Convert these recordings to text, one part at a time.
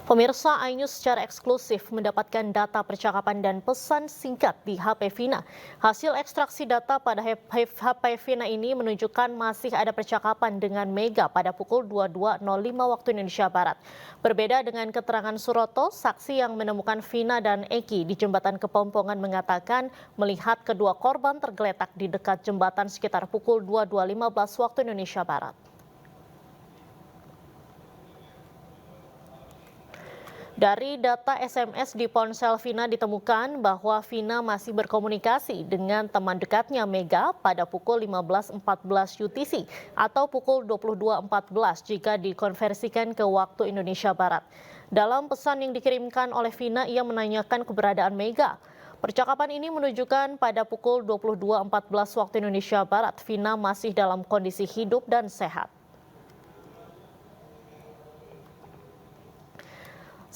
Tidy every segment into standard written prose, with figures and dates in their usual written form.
Pemirsa, iNews secara eksklusif mendapatkan data percakapan dan pesan singkat di HP Vina. Hasil ekstraksi data pada HP Vina ini menunjukkan masih ada percakapan dengan Mega pada pukul 22.05 waktu Indonesia Barat. Berbeda dengan keterangan Suroto, saksi yang menemukan Vina dan Eki di jembatan Kepompongan mengatakan melihat kedua korban tergeletak di dekat jembatan sekitar pukul 22.15 waktu Indonesia Barat. Dari data SMS di ponsel Vina ditemukan bahwa Vina masih berkomunikasi dengan teman dekatnya Mega pada pukul 15.14 UTC atau pukul 22.14 jika dikonversikan ke waktu Indonesia Barat. Dalam pesan yang dikirimkan oleh Vina, ia menanyakan keberadaan Mega. Percakapan ini menunjukkan pada pukul 22.14 waktu Indonesia Barat, Vina masih dalam kondisi hidup dan sehat.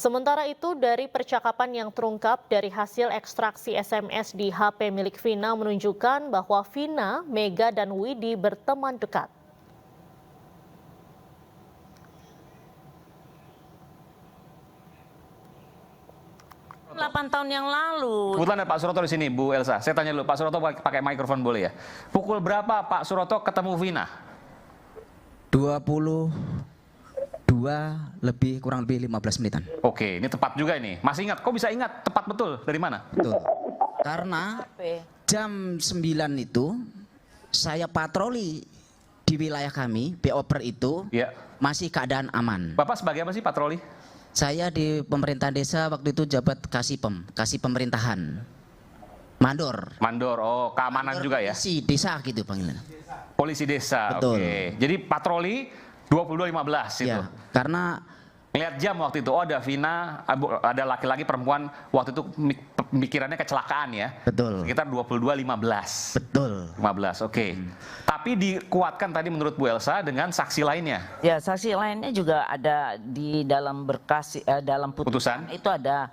Sementara itu, dari percakapan yang terungkap dari hasil ekstraksi SMS di HP milik Vina menunjukkan bahwa Vina, Mega, dan Widi berteman dekat. Tahun yang lalu. Kebetulan ada Pak Suroto di sini, Bu Elsa. Saya tanya dulu, Pak Suroto pakai mikrofon boleh ya? Pukul berapa Pak Suroto ketemu Vina? 22 kurang lebih 15 menitan. Oke, ini tepat juga ini. Masih ingat? Kok bisa ingat? Tepat betul. Dari mana? Betul. Karena jam 9 itu saya patroli di wilayah kami, BOPER itu Ya. masih keadaan aman. Bapak sebagai apa sih patroli? Saya di pemerintahan desa waktu itu jabat kasih pemerintahan. Mandor. Mandor, oh keamanan Mandor juga ya? Polisi desa gitu panggilan. Polisi desa, Betul. oke. Jadi patroli 22.15 itu. Ya, karena Lihat jam waktu itu, oh ada Vina, ada laki-laki perempuan, waktu itu pemikirannya kecelakaan ya. betul. Sekitar 22.15. Betul. 15, oke. Tapi dikuatkan tadi menurut Bu Elsa dengan saksi lainnya. Ya, saksi lainnya juga ada di dalam berkas, dalam putusan itu ada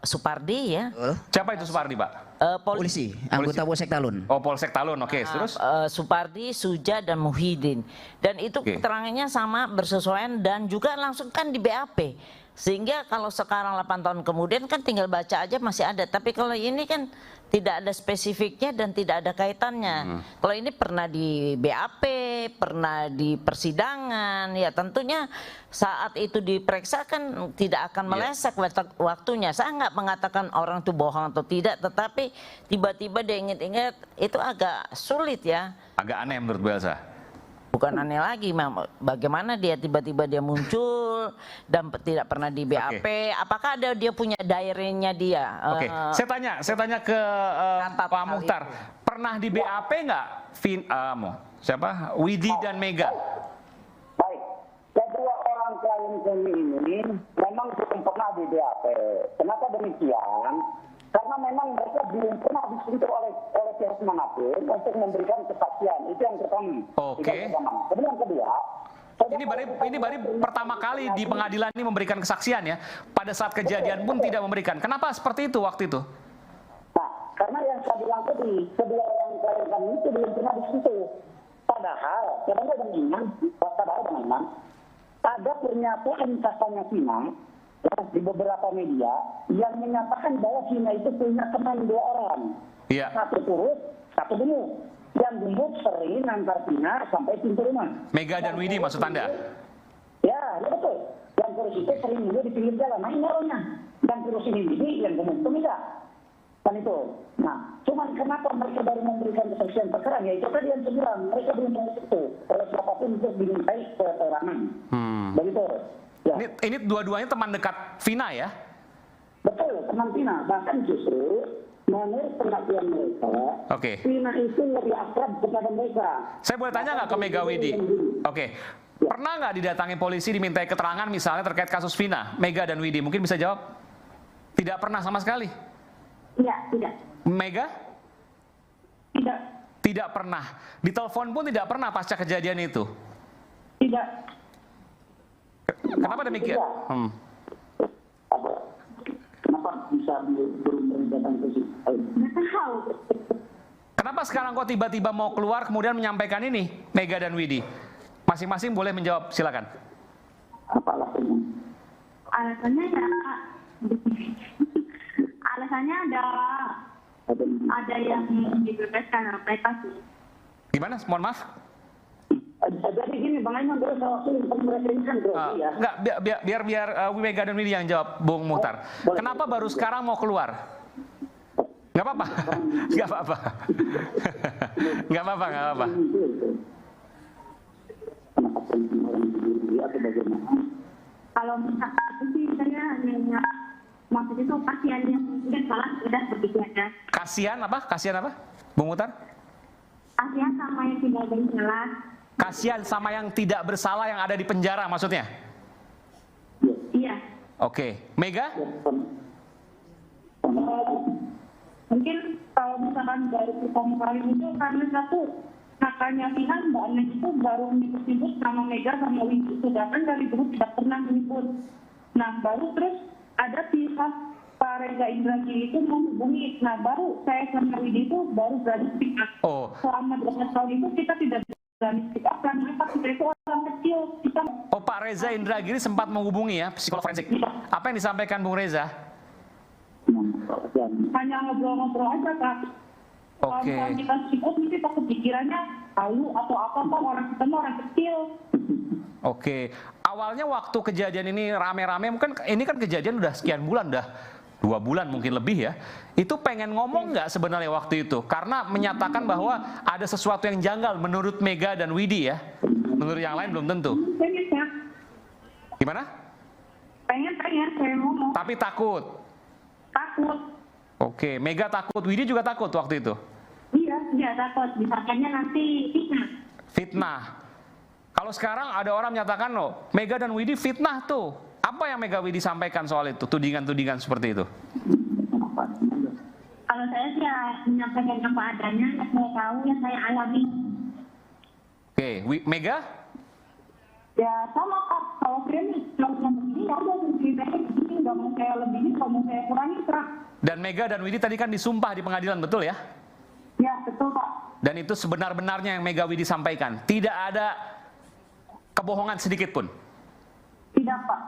Supardi ya. Siapa itu Supardi, Pak? Polisi, anggota Polsek Talun. Oh, Polsek Talun, oke. Terus? Supardi, Suja, dan Muhyiddin. Dan itu keterangannya sama, bersesuaian, dan juga langsung kan di BAP. Sehingga kalau sekarang 8 tahun kemudian kan tinggal baca aja masih ada. Tapi kalau ini kan tidak ada spesifiknya dan tidak ada kaitannya. Kalau ini pernah di BAP, pernah di persidangan, ya tentunya saat itu diperiksa kan tidak akan meleset waktunya. Saya nggak mengatakan orang itu bohong atau tidak, tetapi tiba-tiba dia ingat-ingat itu agak sulit ya. Agak aneh menurut Bu Elsa. Bukan aneh lagi, bagaimana dia tiba-tiba dia muncul dan tidak pernah di BAP. Apakah ada dia punya diary-nya dia? Oke, saya tanya ke Pak Mukhtar. Pernah di BAP nggak? Siapa? Widi dan Mega. Baik, kedua orang klien kami ini memang belum pernah di BAP. Kenapa demikian? Karena memang mereka belum pernah disentuh oleh pihak manapun untuk memberikan kesaksian. Itu yang pertama. Oke. Kemudian yang kedua, ini baru pertama kali di pengadilan ini memberikan kesaksian ya. Pada saat kejadian pun tidak memberikan. Kenapa seperti itu waktu itu? Nah, karena yang saya bilang tadi, kedua orang klien kami itu belum pernah disentuh. Padahal memang ada pernyataan katanya Vina di beberapa media yang menyatakan bahwa Vina itu punya teman 2 orang. Iya. Satu turut, satu gemuk. Yang gemuk sering antar Vina sampai pintu rumah. Mega dan Widi maksud Anda? Ya betul. Yang kurus itu sering juga di pinggir jalan. Nah ini orangnya. Yang kurus ini Widi, yang gemuk itu Mega. Kan itu. Nah, cuman kenapa mereka baru memberikan kesaksian sekarang? Ya itu tadi yang saya bilang. Mereka belum tahu itu. Oleh siapapun untuk dimintai keterangan. Begitu. Ya. Ini dua-duanya teman dekat Vina ya? Betul, teman Vina. Bahkan justru menurut pengakuan mereka, Vina itu lebih akrab kepada mereka. Saya boleh tanya nggak ke Mega Widi? Oke. Pernah nggak didatangi polisi dimintai keterangan misalnya terkait kasus Vina, Mega dan Widi? Mungkin bisa jawab? Tidak pernah sama sekali? Tidak. Mega? Tidak. Tidak pernah. Ditelepon pun tidak pernah pasca kejadian itu? Tidak. Kenapa demikian? Kenapa bisa belum datang ke situ? Kenapa sekarang kok tiba-tiba mau keluar kemudian menyampaikan ini, Mega dan Widi? Masing-masing boleh menjawab, silakan. Apa alasannya? Alasannya ya, alasannya ada yang dibebaskan mereka sih. Gimana? Mohon maaf. Jadi gini, Bang Aiman baru waktu pemberhentian bro. Iya. Enggak, biar Mega dan Widi yang jawab, Bung Muhtar. Kenapa baru sekarang mau keluar? Nggak apa-apa, nggak apa-apa, nggak apa-apa, nggak apa-apa. Kalau misalkan sih saya hanya maksud itu kasihan yang mungkin salah udah begitu aja. Kasihan apa? Kasihan apa, Bung Muhtar? Kasihan sama yang tidak bersalah. Kasihan sama yang tidak bersalah yang ada di penjara maksudnya? Iya. Oke, Mega? Mungkin kalau misalkan dari pertama kali itu karena satu kakaknya Vina, Mbak Nek itu baru menyebut sama Mega sama Widi, sedangkan dari dulu tidak pernah menyebut. Nah baru terus ada pihak Pak Reza Indragiri itu menghubungi. Nah baru saya sama Widi itu baru berani speak up. Oh. Selama 12 tahun itu kita tidak berani speak up karena kita itu orang kecil. Oh, Pak Reza Indragiri sempat menghubungi ya, psikolog forensik. Apa yang disampaikan Bung Reza? Hanya ngobrol-ngobrol aja Kak. Kalau Oke. misalnya kita speak up mesti takut pikirannya tahu atau apa orang kita mah orang kecil. Oke, awalnya waktu kejadian ini rame-rame, mungkin ini kan kejadian udah sekian bulan, udah 2 bulan mungkin lebih ya. Itu pengen ngomong nggak sebenarnya waktu itu? Karena menyatakan bahwa ada sesuatu yang janggal menurut Mega dan Widi ya. Menurut yang lain belum tentu. Pengen ya, Gimana? pengen saya ngomong. Tapi takut. Takut. Oke, Mega takut, Widi juga takut waktu itu. Iya takut. Disangkanya nanti fitnah. Fitnah. Kalau sekarang ada orang menyatakan loh, Mega dan Widi fitnah tuh. Apa yang Mega Widi sampaikan soal itu? Tudingan-tudingan seperti itu. Kalau saya sih ya menyampaikan apa adanya, yang saya tahu, yang saya alami. Oke, Mega? Ya sama Kak, kalau saya nih, kalau yang begini ya udah ceritanya begini, nggak mau saya lebihin, kalau mau saya kurangi Kak. Dan Mega dan Widi tadi kan disumpah di pengadilan, betul ya? Ya betul Kak. Dan itu sebenar-benarnya yang Mega Widi sampaikan. Tidak ada kebohongan sedikit pun. Tidak Pak.